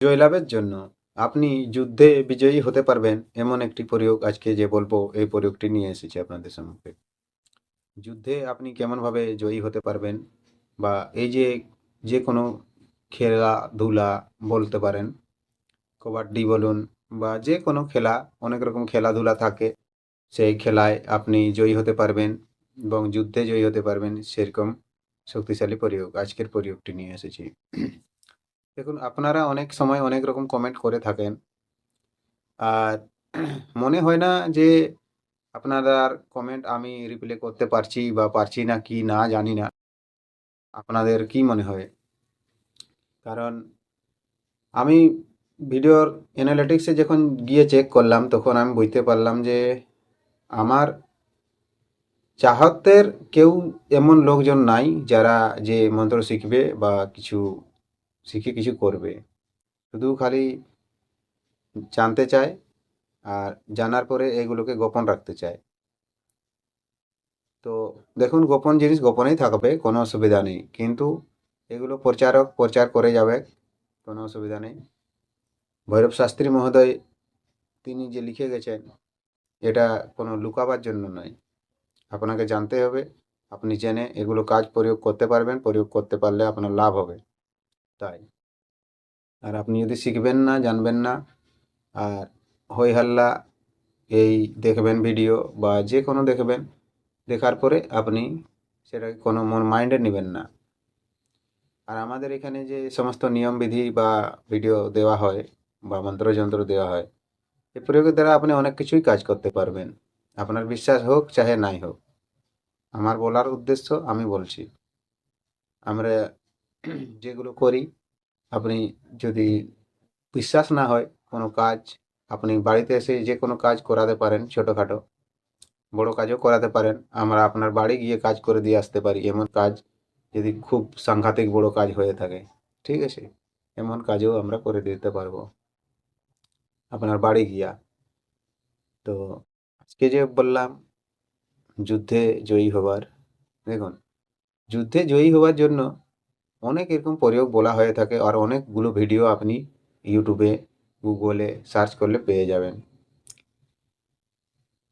জয়লাভের জন্য আপনি যুদ্ধে বিজয়ী হতে পারবেন এমন একটি প্রয়োগ আজকে যে বলবো এই প্রয়োগটি নিয়ে এসেছি আপনাদের সম্মুখে। যুদ্ধে আপনি কেমনভাবে জয়ী হতে পারবেন বা এই যে যে কোনো খেলাধুলা বলতে পারেন, কবাডি বলুন বা যে কোনো খেলা, অনেক রকম খেলাধুলা থাকে। সেই খেলায় আপনি জয়ী হতে পারবেন এবং যুদ্ধে জয়ী হতে পারবেন সেরকম শক্তিশালী প্রয়োগ আজকের প্রয়োগটি নিয়ে এসেছি। দেখুন, আপনারা অনেক সময় অনেক রকম কমেন্ট করে থাকেন। আর মনে হয় না যে আপনার কমেন্ট আমি রিপ্লাই করতে পারছি বা পারছি না কি না জানি না। আপনাদের কি মনে হয়? কারণ আমি ভিডিওর অ্যানালিটিক্সে যখন গিয়ে চেক করলাম তখন আমি বুঝতে পারলাম যে আমার চাহতের কেউ এমন লোকজন নাই যারা যে মন্ত্র শিখবে বা কিছু শিখে কিছু করবে। শুধু খালি জানতে চায় আর জানার পরে এগুলোকে গোপন রাখতে চায়। তো দেখুন, গোপন জিনিস গোপনেই থাকবে, কোনো অসুবিধা নেই, কিন্তু এগুলো প্রচারক প্রচার করে যাবে, কোনো অসুবিধা নেই। ভৈরব শাস্ত্রী মহোদয় তিনি যে লিখে গেছেন এটা কোনো লুকাবার জন্য নয়, আপনাকে জানতে হবে। আপনি জেনে এগুলো কাজ প্রয়োগ করতে পারবেন, প্রয়োগ করতে পারলে আপনার লাভ হবে। তাই আর আপনি যদি শিখবেন না, জানবেন না, আর হই হাল্লা এই দেখবেন ভিডিও বা যে কোনো দেখবেন, দেখার পরে আপনি সেটাকে কোনো মাইন্ডে নেবেন না। আর আমাদের এখানে যে সমস্ত নিয়মবিধি বা ভিডিও দেওয়া হয় বা মন্ত্রযন্ত্র দেওয়া হয়, এই প্রয়োগের দ্বারা আপনি অনেক কিছুই কাজ করতে পারবেন, আপনার বিশ্বাস হোক চাহে নাই হোক। আমার বলার উদ্দেশ্য আমি বলছি, আমরা যেগুলো করি, আপনি যদি বিশ্বাস না হয় কোনো কাজ, আপনি বাড়িতে এসে যে কোনো কাজ করাতে পারেন, ছোটোখাটো বড় কাজও করাতে পারেন। আমরা আপনার বাড়ি গিয়ে কাজ করে দিয়ে আসতে পারি এমন কাজ, যদি খুব সাংঘাতিক বড় কাজ হয়ে থাকে, ঠিক আছে, এমন কাজও আমরা করে দিতে পারবো আপনার বাড়ি গিয়া। তো আজকে যে বললাম যুদ্ধে জয়ী হবার, দেখুন, যুদ্ধে জয়ী হওয়ার জন্য অনেক এরকম প্রয়োগ বলা হয়ে থাকে আর অনেকগুলো ভিডিও আপনি ইউটিউবে গুগলে সার্চ করলে পেয়ে যাবেন।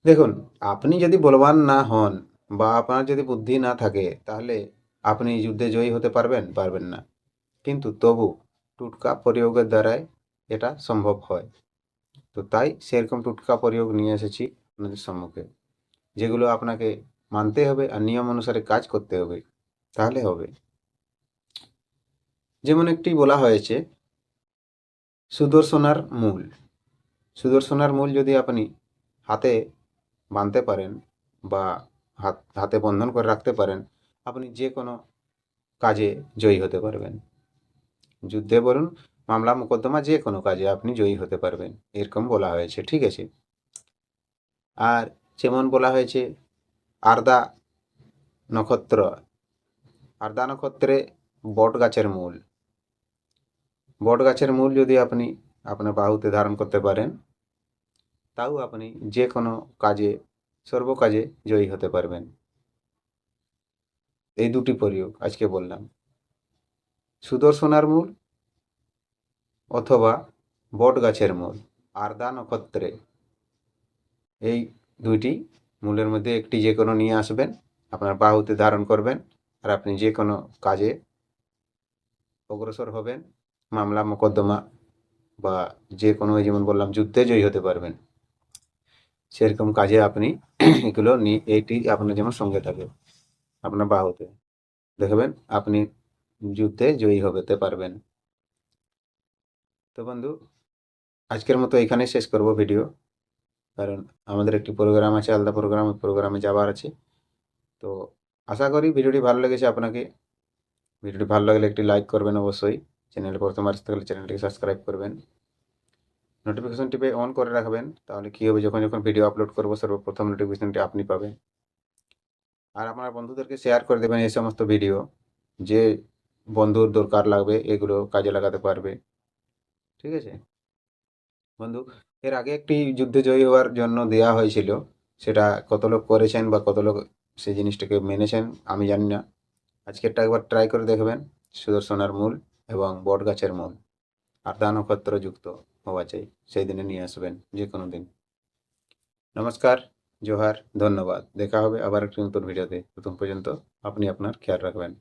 দেখুন, আপনি যদি বলবান না হন বা আপনার যদি বুদ্ধি না থাকে তাহলে আপনি যুদ্ধে জয়ী হতে পারবেন পারবেন না। কিন্তু তবু টুটকা প্রয়োগের দ্বারাই এটা সম্ভব হয়। তো তাই সেরকম টুটকা প্রয়োগ নিয়ে এসেছি আপনাদের সম্মুখে, যেগুলো আপনাকে মানতে হবে আর নিয়ম অনুসারে কাজ করতে হবে, তাহলে হবে। যেমন একটি বলা হয়েছে সুদর্শনার মূল। সুদর্শনার মূল যদি আপনি হাতে বাঁধতে পারেন বা হাতে বন্ধন করে রাখতে পারেন, আপনি যে কোনো কাজে জয়ী হতে পারবেন। যুদ্ধে বলুন, মামলা মোকদ্দমা যে কোনো কাজে আপনি জয়ী হতে পারবেন, এরকম বলা হয়েছে, ঠিক আছে। আর যেমন বলা হয়েছে আরদা নক্ষত্র, আরদা নক্ষত্রে বট গাছের মূল। বট গাছের মূল যদি আপনি আপনার বাহুতে ধারণ করতে পারেন, তাও আপনি যে কোনো কাজে সর্ব কাজে জয়ী হতে পারবেন। এই দুটি প্রয়োগ আজকে বললাম, সুদর্শনার মূল অথবা বট গাছের মূল, আরদা নক্ষত্রে, এই দুইটি মূলের মধ্যে একটি যে কোনো নিয়ে আসবেন, আপনার বাহুতে ধারণ করবেন, আর আপনি যে কোনো কাজে অগ্রসর হবেন, মামলা মোকদ্দমা বা যে কোনো, যেমন বললাম যুদ্ধে জয়ী হতে পারবেন, সেরকম কাজে আপনি এগুলো নিয়ে এইটি আপনার যেমন সঙ্গে থাকে আপনার বাহুতে, দেখবেন আপনি যুদ্ধে জয়ী হতে পারবেন। তো বন্ধু, আজকের মতো এখানেই শেষ করব ভিডিও, কারণ আমাদের একটি প্রোগ্রাম আছে, আলাদা প্রোগ্রাম, ওই প্রোগ্রামে যাবার আছে। তো আশা করি ভিডিওটি ভালো লেগেছে আপনাকে। ভিডিওটি ভালো লাগলে একটি লাইক করবেন অবশ্যই, চ্যানেলে প্রথম আসতে থাকলে চ্যানেলটিকে সাবস্ক্রাইব করবেন, নোটিফিকেশন টিপে অন করে রাখবেন, তাহলে কী হবে, যখন যখন ভিডিও আপলোড করবো সর্বপ্রথম নোটিফিকেশনটি আপনি পাবেন। আর আপনার বন্ধুদেরকে শেয়ার করে দেবেন এই সমস্ত ভিডিও, যে বন্ধুর দরকার লাগবে, এগুলো কাজে লাগাতে পারবে, ঠিক আছে বন্ধু। এর আগে একটি যুদ্ধে জয়ী হওয়ার জন্য দেওয়া হয়েছিল, সেটা কত লোক করেছেন বা কত লোক সেই জিনিসটাকে মেনেছেন আমি জানি না। আজকেরটা একবার ট্রাই করে দেখবেন, সুদর্শনার মূল এবং বট গাছের মূল, আর দা নক্ষত্র যুক্ত হওয়া চাই, সেই দিনে নিয়ে আসবেন যে কোনো দিন। নমস্কার, জোহার, ধন্যবাদ। দেখা হবে আবার একটি নতুন ভিডিওতে। প্রথম পর্যন্ত আপনি আপনার খেয়াল রাখবেন।